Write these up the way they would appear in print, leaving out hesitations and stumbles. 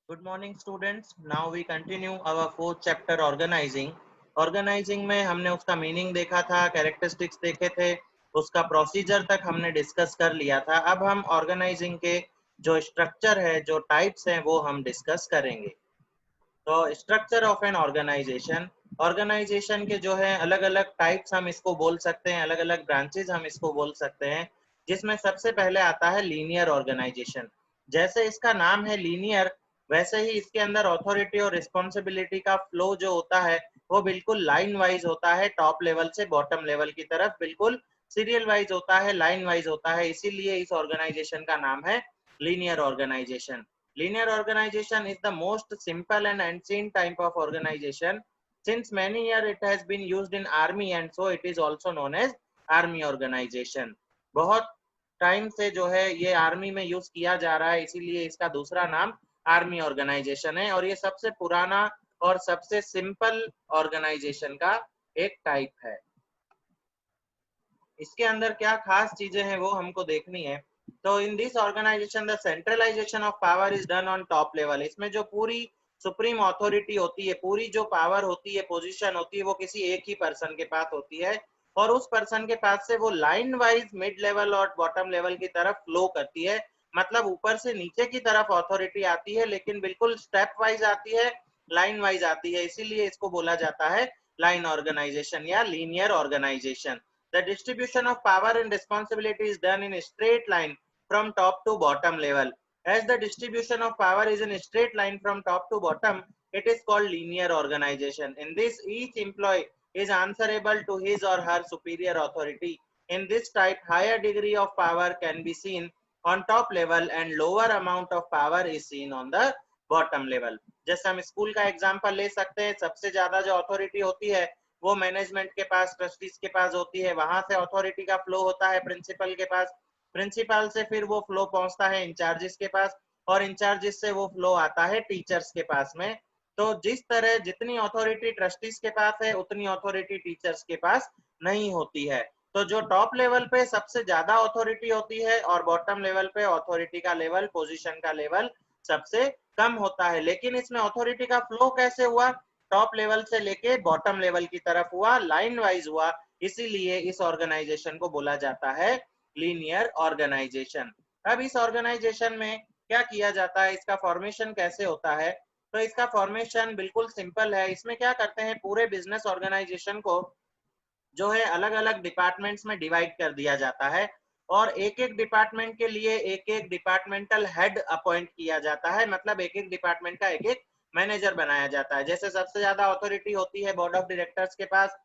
Good morning students. Now we continue our fourth chapter organizing. Organizing में हमने उसका meaning देखा था, कैरेक्टरिस्टिक्स देखे थे, उसका प्रोसीजर तक हमने डिस्कस कर लिया था। अब हम ऑर्गेनाइजिंग के जो स्ट्रक्चर है, जो टाइप्स हैं, वो हम डिस्कस करेंगे। तो structure of an organization, organization के जो है अलग अलग टाइप्स हम इसको बोल सकते हैं, अलग अलग ब्रांचेज हम इसको बोल सकते हैं, जिसमें सबसे पहले आता है लीनियर ऑर्गेनाइजेशन। जैसे इसका नाम है लीनियर, वैसे ही इसके अंदर अथॉरिटी और रिस्पॉन्सिबिलिटी का फ्लो जो होता है वो बिल्कुल लाइन वाइज होता है, टॉप लेवल से बॉटम लेवल की तरफ बिल्कुल सीरियल वाइज होता है, लाइन वाइज होता है। इसीलिए इस ऑर्गेनाइजेशन का नाम है linear organization. Linear organization is the most simple and ancient type of organization. Since many years it has been used in army and so it is also known as army organization. बहुत time से जो है ये army में use किया जा रहा है, इसीलिए इसका दूसरा नाम आर्मी ऑर्गेनाइजेशन है और ये सबसे पुराना और सबसे सिंपल ऑर्गेनाइजेशन का एक टाइप है। इसके अंदर क्या खास चीजें हैं वो हमको देखनी है। तो in this organization the centralization of power is done on top level. इसमें जो पूरी सुप्रीम अथॉरिटी होती है, पूरी जो पावर होती है, पोजीशन होती है, वो किसी एक ही पर्सन के पास होती है और उस पर्सन के पास से वो लाइन वाइज मिड लेवल और बॉटम लेवल की तरफ फ्लो करती है। मतलब ऊपर से नीचे की तरफ अथॉरिटी आती है, लेकिन बिल्कुल स्टेप वाइज आती है, लाइन वाइज आती है, इसीलिए इसको बोला जाता है लाइन ऑर्गेनाइजेशन या linear organization. The distribution of power and responsibility is done in a straight line from top to bottom level. As the distribution of power is in a straight line from top to bottom, it is called linear organization. In this, each employee is answerable to his or her superior authority. In this type, higher degree of power can be seen on top level and lower amount of power is seen on the bottom level. जैसे हम school का example ले सकते हैं, सबसे ज्यादा जो authority होती है वो मैनेजमेंट के पास, ट्रस्टीज के पास होती है। वहां से अथॉरिटी का फ्लो होता है प्रिंसिपल के पास, प्रिंसिपल से फिर वो फ्लो पहुंचता है इंचार्जेस के पास और इंचार्जेस से वो फ्लो आता है टीचर्स के पास में। तो जिस तरह जितनी अथॉरिटी ट्रस्टीज के पास है उतनी अथॉरिटी टीचर्स के पास नहीं होती है। तो जो टॉप लेवल पे सबसे ज्यादा अथॉरिटी होती है और बॉटम लेवल पे अथॉरिटी का लेवल, पोजीशन का लेवल सबसे कम होता है। लेकिन इसमें अथॉरिटी का फ्लो कैसे हुआ? टॉप लेवल से लेके बॉटम लेवल की तरफ हुआ, लाइन वाइज हुआ, इसीलिए इस ऑर्गेनाइजेशन को बोला जाता है लीनियर ऑर्गेनाइजेशन। अब इस ऑर्गेनाइजेशन में क्या किया जाता है, इसका फॉर्मेशन कैसे होता है? तो इसका फॉर्मेशन बिल्कुल सिंपल है। इसमें क्या करते हैं, पूरे बिजनेस ऑर्गेनाइजेशन को जो है अलग अलग डिपार्टमेंट्स में डिवाइड कर दिया जाता है और एक एक डिपार्टमेंट के लिए एक एक डिपार्टमेंटल हेड अपॉइंट किया जाता है। मतलब एक एक डिपार्टमेंट का एक एक मैनेजर बनाया जाता है। जैसे सबसे ज्यादा अथॉरिटी होती है बोर्ड ऑफ डायरेक्टर्स के पास,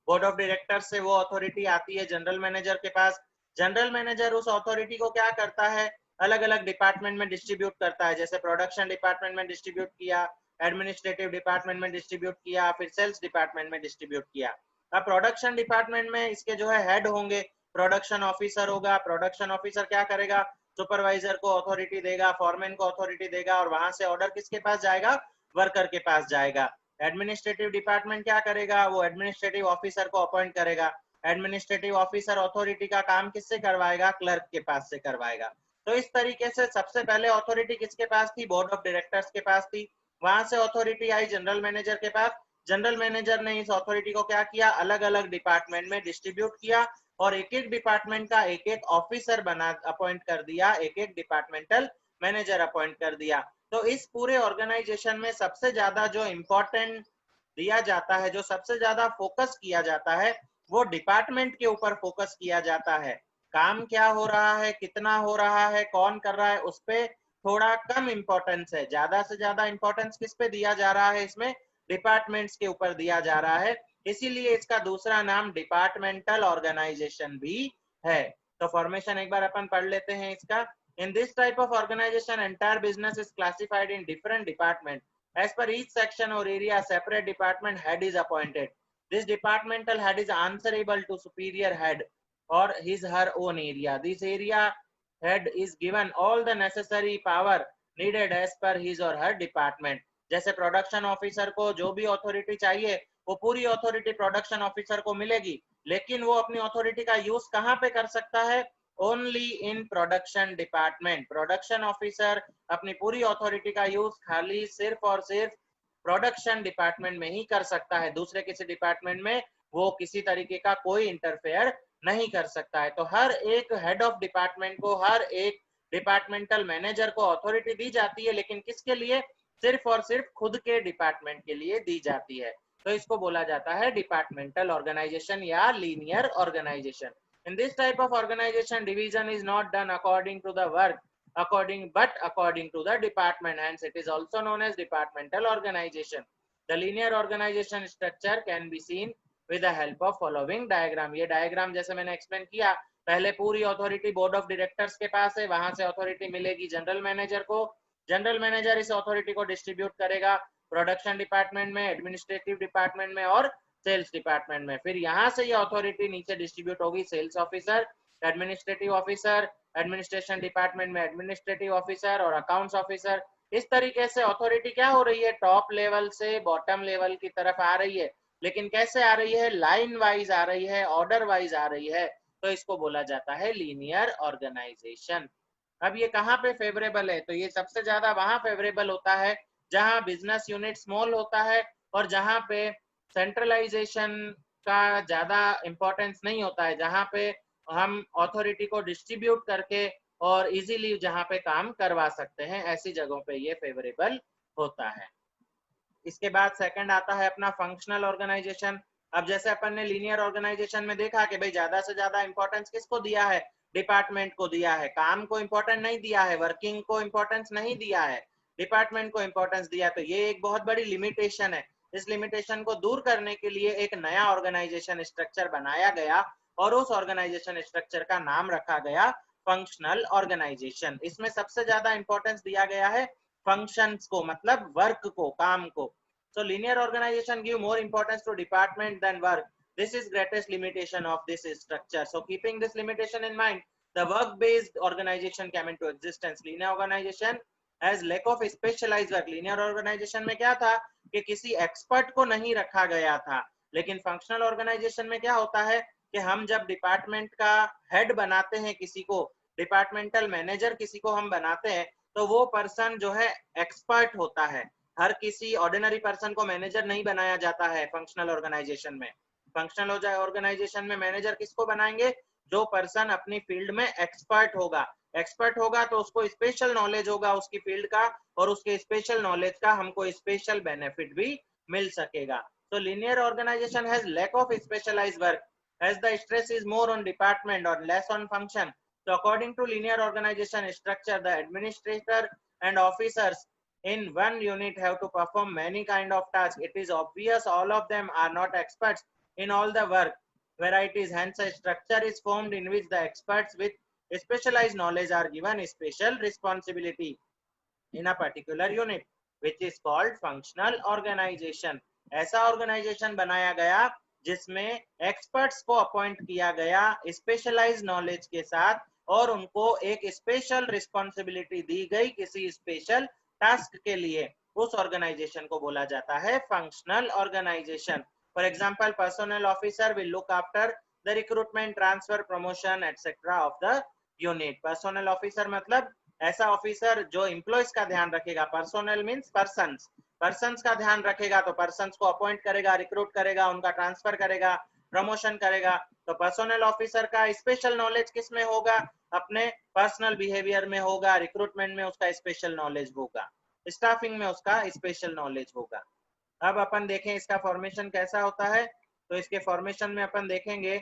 बोर्ड ऑफ डायरेक्टर्स से वो अथॉरिटी आती है जनरल मैनेजर के पास। जनरल मैनेजर उस अथॉरिटी को क्या करता है, अलग अलग डिपार्टमेंट में डिस्ट्रीब्यूट करता है। जैसे प्रोडक्शन डिपार्टमेंट में डिस्ट्रीब्यूट किया, एडमिनिस्ट्रेटिव डिपार्टमेंट में डिस्ट्रीब्यूट किया, फिर सेल्स डिपार्टमेंट में डिस्ट्रीब्यूट किया। अब प्रोडक्शन डिपार्टमेंट में इसके जो है हेड होंगे, प्रोडक्शन ऑफिसर होगा। प्रोडक्शन ऑफिसर क्या करेगा, सुपरवाइजर को अथॉरिटी देगा, फॉरमैन को अथॉरिटी देगा और वहां से ऑर्डर किसके पास जाएगा, वर्कर के पास जाएगा। एडमिनिस्ट्रेटिव डिपार्टमेंट क्या करेगा, वो एडमिनिस्ट्रेटिव ऑफिसर को अपॉइंट करेगा। एडमिनिस्ट्रेटिव ऑफिसर अथॉरिटी का काम किससे करवाएगा, क्लर्क के पास से करवाएगा। तो इस तरीके से सबसे पहले अथॉरिटी किसके पास थी, बोर्ड ऑफ डायरेक्टर्स के पास थी। वहां से अथॉरिटी आई जनरल मैनेजर के पास। जनरल मैनेजर ने इस अथॉरिटी को क्या किया, अलग अलग डिपार्टमेंट में डिस्ट्रीब्यूट किया और एक एक डिपार्टमेंट का एक एक ऑफिसर बना अपॉइंट कर दिया, एक एक डिपार्टमेंटल मैनेजर अपॉइंट कर दिया। तो इस पूरे ऑर्गेनाइजेशन में सबसे ज्यादा जो इम्पोर्टेंट दिया जाता है, जो सबसे ज्यादा फोकस किया जाता है, वो डिपार्टमेंट के ऊपर फोकस किया जाता है। काम क्या हो रहा है, कितना हो रहा है, कौन कर रहा है, उस पर थोड़ा कम इंपॉर्टेंस है। ज्यादा से ज्यादा इंपॉर्टेंस किस पे दिया जा रहा है, इसमें डिपार्टमेंट्स के ऊपर दिया जा रहा है। इसीलिए इसका दूसरा नाम डिपार्टमेंटल ऑर्गेनाइजेशन भी है। तो फॉर्मेशन एक बार अपन पढ़ लेते हैं इसका। In this type of organization, entire business is classified in different departments. As per each section or area, a separate department head is appointed. This departmental head is answerable to superior head or his her own area. This area head is given all the necessary power needed as per his or her department. जैसे production officer को जो भी authority चाहिए वो पूरी authority production officer को मिलेगी, लेकिन वो अपनी अथॉरिटी का यूज कहाँ पे कर सकता है, only in production department. Production officer अपनी पूरी अथॉरिटी का यूज खाली सिर्फ और सिर्फ प्रोडक्शन डिपार्टमेंट में ही कर सकता है, दूसरे किसी डिपार्टमेंट में वो किसी तरीके का कोई इंटरफेयर नहीं कर सकता है। तो हर एक हेड ऑफ डिपार्टमेंट को, हर एक डिपार्टमेंटल मैनेजर को अथॉरिटी दी जाती है, लेकिन किसके लिए? सिर्फ और सिर्फ खुद के डिपार्टमेंट के लिए दी जाती है। तो इसको बोला जाता है डिपार्टमेंटल ऑर्गेनाइजेशन या linear organization. In this type of organization, division is not done according to the work, but according to the department. Hence, it is also known as departmental organization. The linear organization structure can be seen with the help of following diagram. ये diagram जैसे मैंने explain किया, पहले पूरी authority board of directors के पास है, वहां से अथॉरिटी मिलेगी जनरल मैनेजर को, जनरल मैनेजर इस अथॉरिटी को डिस्ट्रीब्यूट करेगा प्रोडक्शन डिपार्टमेंट में, एडमिनिस्ट्रेटिव डिपार्टमेंट में और सेल्स डिपार्टमेंट में। फिर यहाँ से ये अथॉरिटी नीचे डिस्ट्रीब्यूट होगी sales officer, administrative officer, administration department में एडमिनिस्ट्रेटिव ऑफिसर और अकाउंट्स ऑफिसर। इस तरीके से अथॉरिटी क्या हो रही है? टॉप लेवल से बॉटम लेवल की तरफ आ रही है, लेकिन कैसे आ रही है? लाइन वाइज आ रही है, ऑर्डर वाइज आ रही है। तो इसको बोला जाता है लीनियर ऑर्गेनाइजेशन। अब ये कहाँ पे फेवरेबल है? तो ये सबसे ज्यादा वहां फेवरेबल होता है जहां बिजनेस यूनिट स्मॉल होता है और जहां पे सेंट्रलाइजेशन का ज्यादा इंपॉर्टेंस नहीं होता है, जहां पे हम अथॉरिटी को डिस्ट्रीब्यूट करके और इजीली जहां पे काम करवा सकते हैं, ऐसी जगहों पे ये फेवरेबल होता है। इसके बाद सेकंड आता है अपना फंक्शनल ऑर्गेनाइजेशन। अब जैसे अपन ने लीनियर ऑर्गेनाइजेशन में देखा कि भाई ज्यादा से ज्यादा इंपॉर्टेंस किसको दिया है? डिपार्टमेंट को दिया है, काम को इंपॉर्टेंट नहीं दिया है, वर्किंग को इंपॉर्टेंस नहीं दिया है, डिपार्टमेंट को इंपॉर्टेंस दिया। तो ये एक बहुत बड़ी लिमिटेशन है। इस लिमिटेशन को दूर करने के लिए एक नया ऑर्गेनाइजेशन स्ट्रक्चर बनाया गया और उस ऑर्गेनाइजेशन स्ट्रक्चर का नाम रखा गया फंक्शनल ऑर्गेनाइजेशन। इसमें सबसे ज्यादा इंपॉर्टेंस दिया गया है फंक्शंस को, मतलब वर्क को, काम को। So linear organization give more importance to department than work. This is greatest limitation of this structure. So keeping this limitation in mind, the work-based organization came into existence. Linear organization has lack of specialized work. Linear organization में क्या था कि किसी expert को नहीं रखा गया था, लेकिन फंक्शनल ऑर्गेनाइजेशन में क्या होता है कि हम जब डिपार्टमेंट का हेड बनाते हैं किसी को, डिपार्टमेंटल मैनेजर किसी को हम बनाते हैं, तो वो पर्सन जो है एक्सपर्ट होता है। हर किसी ऑर्डिनरी पर्सन को मैनेजर नहीं बनाया जाता है फंक्शनल ऑर्गेनाइजेशन में। फंक्शनल ऑर्गेनाइजेशन में मैनेजर किसको बनाएंगे? जो पर्सन अपनी फील्ड में एक्सपर्ट होगा। एक्सपर्ट होगा तो उसको स्पेशल नॉलेज होगा उसकी फील्ड का, और उसके स्पेशल नॉलेज का हमको स्पेशल बेनिफिट भी मिल सकेगा। तो linear organization has lack of specialized work as the stress is more on department or less on function. So according to linear organization structure, the administrator and officers in one unit have to perform many kind of tasks. It is obvious all of them are not experts in all the work varieties. Hence a structure is formed in which the experts with specialized knowledge are given special responsibility in a particular unit, which is called functional organization. ऐसा organisation बनाया गया जिसमें experts को appoint किया गया specialise knowledge के साथ, और उनको एक स्पेशल रिस्पॉन्सिबिलिटी दी गई किसी स्पेशल टास्क के लिए। उस ऑर्गेनाइजेशन को बोला जाता है functional organization. For example, personnel officer will look after the recruitment, transfer, promotion etcetera of the unit. Personnel officer मतलब ऐसा ऑफिसर जो एम्प्लॉयज का ध्यान रखेगा। पर्सनल मींस पर्सन्स, पर्सन्स का ध्यान रखेगा, तो पर्सन्स को अपॉइंट करेगा, रिक्रूट करेगा, उनका ट्रांसफर करेगा, प्रमोशन करेगा। तो पर्सनल ऑफिसर का स्पेशल नॉलेज किस में होगा? अपने पर्सनल बिहेवियर में होगा, रिक्रूटमेंट में उसका स्पेशल नॉलेज होगा, स्टाफिंग में उसका स्पेशल नॉलेज होगा। अब अपन देखें इसका फॉर्मेशन कैसा होता है। तो इसके फॉर्मेशन में अपन देखेंगे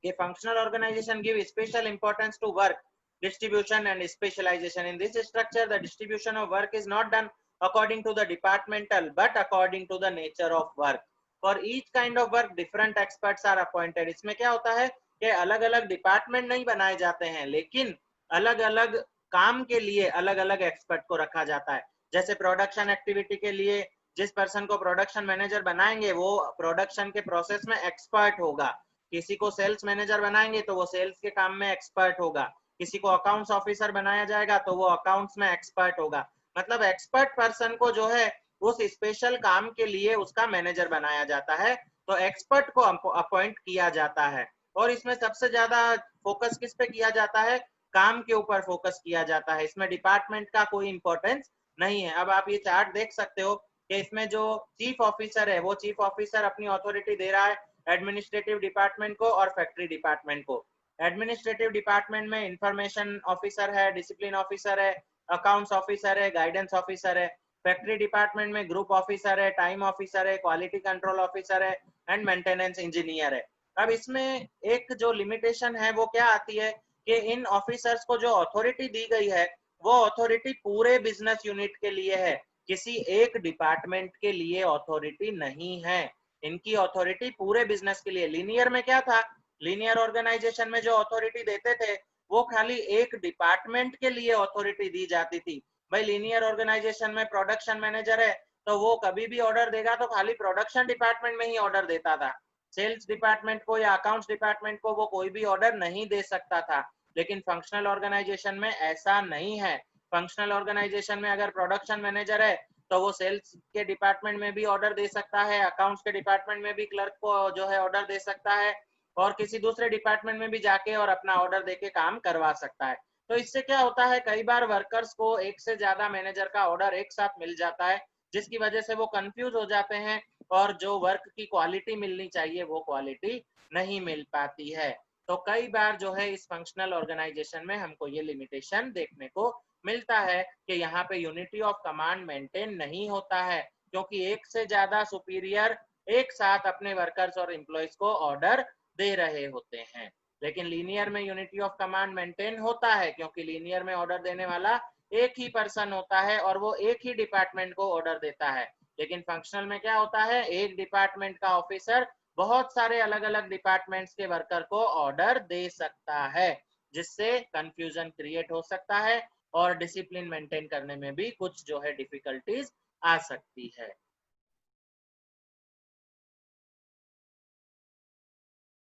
कि functional organization give special importance to work distribution and specialization. In this structure, the distribution of work is not done according to the departmental but according to the nature of work. For each kind of work different experts are appointed. इसमें क्या होता है कि अलग अलग department नहीं बनाए जाते हैं, लेकिन अलग अलग काम के लिए अलग अलग एक्सपर्ट को रखा जाता है। जैसे प्रोडक्शन एक्टिविटी के लिए जिस पर्सन को प्रोडक्शन मैनेजर बनाएंगे वो प्रोडक्शन के प्रोसेस में एक्सपर्ट होगा। किसी को सेल्स मैनेजर बनाएंगे तो वो सेल्स के काम में एक्सपर्ट होगा। किसी को अकाउंट्स ऑफिसर बनाया जाएगा तो वो अकाउंट्स में एक्सपर्ट होगा। मतलब एक्सपर्ट पर्सन को जो है उस स्पेशल काम के लिए उसका मैनेजर बनाया जाता है, तो एक्सपर्ट को अपॉइंट किया जाता है। और इसमें सबसे ज्यादा फोकस किस पे किया जाता है, काम के ऊपर फोकस किया जाता है, इसमें डिपार्टमेंट का कोई इंपॉर्टेंस नहीं है। अब आप ये चार्ट देख सकते हो कि इसमें जो चीफ ऑफिसर है वो चीफ ऑफिसर अपनी अथॉरिटी दे रहा है एडमिनिस्ट्रेटिव डिपार्टमेंट को और फैक्ट्री डिपार्टमेंट को। एडमिनिस्ट्रेटिव डिपार्टमेंट में इंफॉर्मेशन ऑफिसर है, डिसिप्लिन ऑफिसर है, अकाउंट्स ऑफिसर है, गाइडेंस ऑफिसर है। फैक्ट्री डिपार्टमेंट में ग्रुप ऑफिसर है, टाइम ऑफिसर है, क्वालिटी कंट्रोल ऑफिसर है एंड मेंटेनेंस इंजीनियर है। अब इसमें एक जो लिमिटेशन है वो क्या आती है कि इन ऑफिसर्स को जो अथॉरिटी दी गई है वो अथॉरिटी पूरे बिजनेस यूनिट के लिए है, किसी एक डिपार्टमेंट के लिए अथॉरिटी नहीं है। इनकी अथॉरिटी पूरे बिजनेस के लिए। लीनियर में क्या था, लीनियर ऑर्गेनाइजेशन में जो अथॉरिटी देते थे वो खाली एक डिपार्टमेंट के लिए अथॉरिटी दी जाती थी। भाई लीनियर ऑर्गेनाइजेशन में प्रोडक्शन मैनेजर है तो वो कभी भी ऑर्डर देगा तो खाली प्रोडक्शन डिपार्टमेंट में ही ऑर्डर देता था, सेल्स डिपार्टमेंट को या अकाउंट्स डिपार्टमेंट को वो कोई भी ऑर्डर नहीं दे सकता था। लेकिन फंक्शनल ऑर्गेनाइजेशन में ऐसा नहीं है। फंक्शनल ऑर्गेनाइजेशन में अगर प्रोडक्शन मैनेजर है तो वो सेल्स के डिपार्टमेंट में भी ऑर्डर दे सकता है, अकाउंट्स के डिपार्टमेंट में भी क्लर्क को जो है ऑर्डर दे सकता है और किसी दूसरे डिपार्टमेंट में भी जाके और अपना ऑर्डर देके काम करवा सकता है। तो इससे क्या होता है, कई बार वर्कर्स को एक से ज्यादा मैनेजर का ऑर्डर एक साथ मिल जाता है जिसकी वजह से वो कंफ्यूज हो जाते हैं और जो वर्क की क्वालिटी मिलनी चाहिए वो क्वालिटी नहीं मिल पाती है। तो कई बार जो है इस फंक्शनल ऑर्गेनाइजेशन में हमको ये लिमिटेशन देखने को मिलता है कि यहाँ पे यूनिटी ऑफ कमांड मेंटेन नहीं होता है क्योंकि एक से ज्यादा सुपीरियर एक साथ अपने वर्कर्स और एम्प्लॉयज को ऑर्डर दे रहे होते हैं। लेकिन लीनियर में यूनिटी ऑफ कमांड मेंटेन होता है क्योंकि लीनियर में ऑर्डर देने वाला एक ही पर्सन होता है और वो एक ही डिपार्टमेंट को ऑर्डर देता है। लेकिन फंक्शनल में क्या होता है, एक डिपार्टमेंट का ऑफिसर बहुत सारे अलग अलग डिपार्टमेंट्स के वर्कर को ऑर्डर दे सकता है जिससे कंफ्यूजन क्रिएट हो सकता है और डिसिप्लिन मेंटेन करने में भी कुछ जो है डिफिकल्टीज आ सकती है।